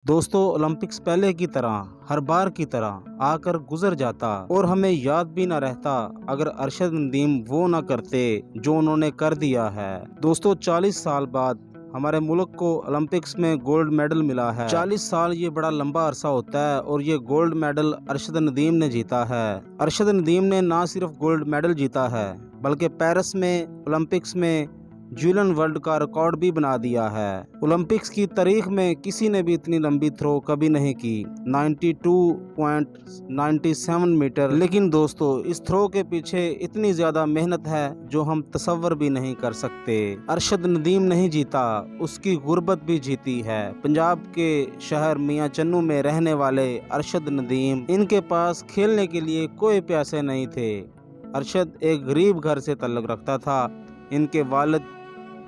दोस्तों, ओलंपिक्स पहले की तरह हर बार की तरह आकर गुजर जाता और हमें याद भी ना रहता अगर अरशद नदीम वो ना करते जो उन्होंने कर दिया है। दोस्तों, 40 साल बाद हमारे मुल्क को ओलंपिक्स में गोल्ड मेडल मिला है। 40 साल ये बड़ा लंबा अरसा होता है और ये गोल्ड मेडल अरशद नदीम ने जीता है। अरशद नदीम ने ना सिर्फ गोल्ड मेडल जीता है बल्कि पेरिस में ओलंपिक्स में जूलियन वर्ल्ड का रिकॉर्ड भी बना दिया है। ओलंपिक्स की तारीख में किसी ने भी इतनी लंबी थ्रो कभी नहीं की, 92.97 मीटर। लेकिन दोस्तों, इस थ्रो के पीछे इतनी ज्यादा मेहनत है जो हम तसव्वुर भी नहीं कर सकते। अरशद नदीम नहीं जीता, उसकी गुर्बत भी जीती है। पंजाब के शहर मियां चन्नू में रहने वाले अरशद नदीम, इनके पास खेलने के लिए कोई पैसे नहीं थे। अरशद एक गरीब घर से ताल्लुक रखता था। इनके वालिद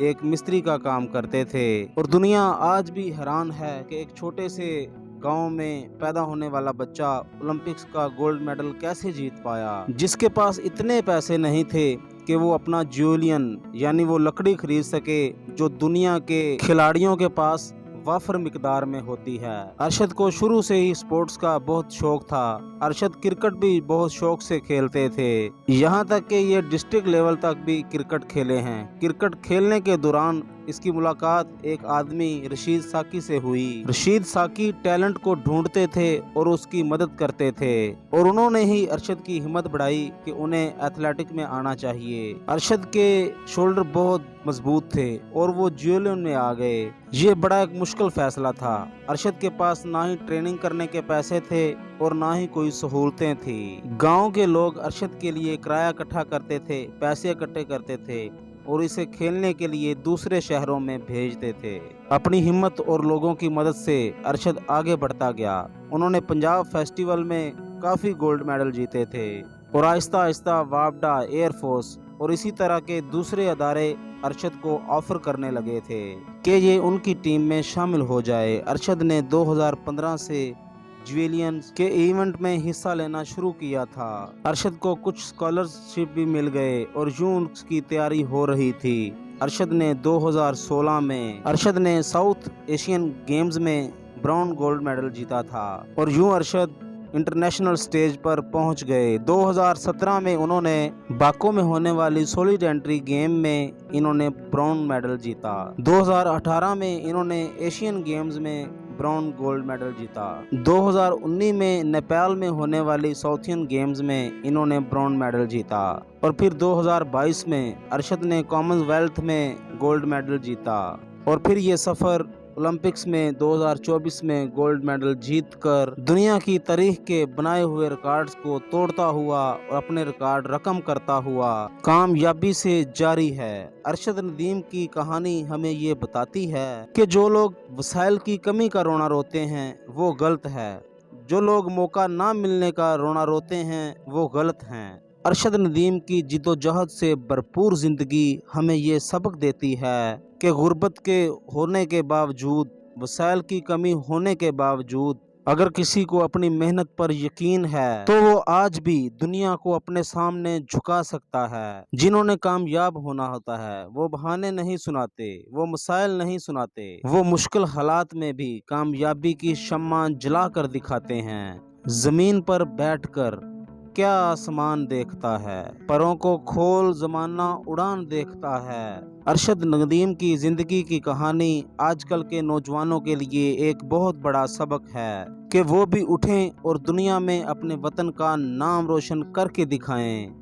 एक मिस्त्री का काम करते थे और दुनिया आज भी हैरान है कि एक छोटे से गांव में पैदा होने वाला बच्चा ओलंपिक्स का गोल्ड मेडल कैसे जीत पाया, जिसके पास इतने पैसे नहीं थे कि वो अपना जूलियन यानी वो लकड़ी खरीद सके जो दुनिया के खिलाड़ियों के पास वाफर मिकदार में होती है। अरशद को शुरू से ही स्पोर्ट्स का बहुत शौक था। अरशद क्रिकेट भी बहुत शौक से खेलते थे, यहाँ तक कि ये डिस्ट्रिक्ट लेवल तक भी क्रिकेट खेले हैं। क्रिकेट खेलने के दौरान इसकी मुलाकात एक आदमी रशीद साकी से हुई। रशीद साकी टैलेंट को ढूंढते थे और उसकी मदद करते थे और उन्होंने ही अरशद की हिम्मत बढ़ाई कि उन्हें एथलेटिक में आना चाहिए। अरशद के शोल्डर बहुत मजबूत थे और वो जूलियन में आ गए। ये बड़ा एक मुश्किल फैसला था। अरशद के पास ना ही ट्रेनिंग करने के पैसे थे और ना ही कोई सहूलतें थी। गांव के लोग अरशद के लिए किराया इकट्ठा करते थे, पैसे इकट्ठे करते थे और इसे खेलने के लिए दूसरे शहरों में भेजते थे। अपनी हिम्मत और लोगों की मदद से अरशद आगे बढ़ता गया। उन्होंने पंजाब फेस्टिवल में काफ़ी गोल्ड मेडल जीते थे और आहिस्ता आहिस्ता वापडा, एयरफोर्स और इसी तरह के दूसरे अदारे अरशद को ऑफर करने लगे थे कि ये उनकी टीम में शामिल हो जाए। अरशद ने 2015 से जूलियंस के इवेंट में हिस्सा लेना शुरू किया था। अरशद को कुछ स्कॉलरशिप भी मिल गए और यूं उसकी तैयारी हो रही थी। अरशद ने 2016 में अरशद ने साउथ एशियन गेम्स में ब्राउन गोल्ड मेडल जीता था और यूं अरशद इंटरनेशनल स्टेज पर पहुंच गए। 2017 में उन्होंने बाको में होने वाली सॉलिडेंट्री गेम में इन्होंने ब्राउन मेडल जीता। 2018 में इन्होंने एशियन गेम्स में ब्राउन गोल्ड मेडल जीता। 2019 में नेपाल में होने वाली साउथियन गेम्स में इन्होंने ब्राउन मेडल जीता और फिर 2022 में अरशद ने कॉमनवेल्थ में गोल्ड मेडल जीता और फिर ये सफ़र ओलंपिक्स में 2024 में गोल्ड मेडल जीतकर दुनिया की तारीख के बनाए हुए रिकॉर्ड्स को तोड़ता हुआ और अपने रिकॉर्ड रकम करता हुआ कामयाबी से जारी है। अरशद नदीम की कहानी हमें ये बताती है कि जो लोग वसाइल की कमी का रोना रोते हैं वो गलत है, जो लोग मौका ना मिलने का रोना रोते हैं वो गलत हैं। अरशद नदीम की जिद्दोजहद से भरपूर जिंदगी हमें ये सबक देती है कि गुर्बत के होने के बावजूद, वसाइल की कमी होने के बावजूद अगर किसी को अपनी मेहनत पर यकीन है तो वो आज भी दुनिया को अपने सामने झुका सकता है। जिन्होंने कामयाब होना होता है वो बहाने नहीं सुनाते, वो मसाइल नहीं सुनाते, वो मुश्किल हालात में भी कामयाबी की शम्मा जला कर दिखाते हैं। जमीन पर बैठकर क्या आसमान देखता है, परों को खोल जमाना उड़ान देखता है। अरशद नदीम की जिंदगी की कहानी आजकल के नौजवानों के लिए एक बहुत बड़ा सबक है कि वो भी उठें और दुनिया में अपने वतन का नाम रोशन करके दिखाएं।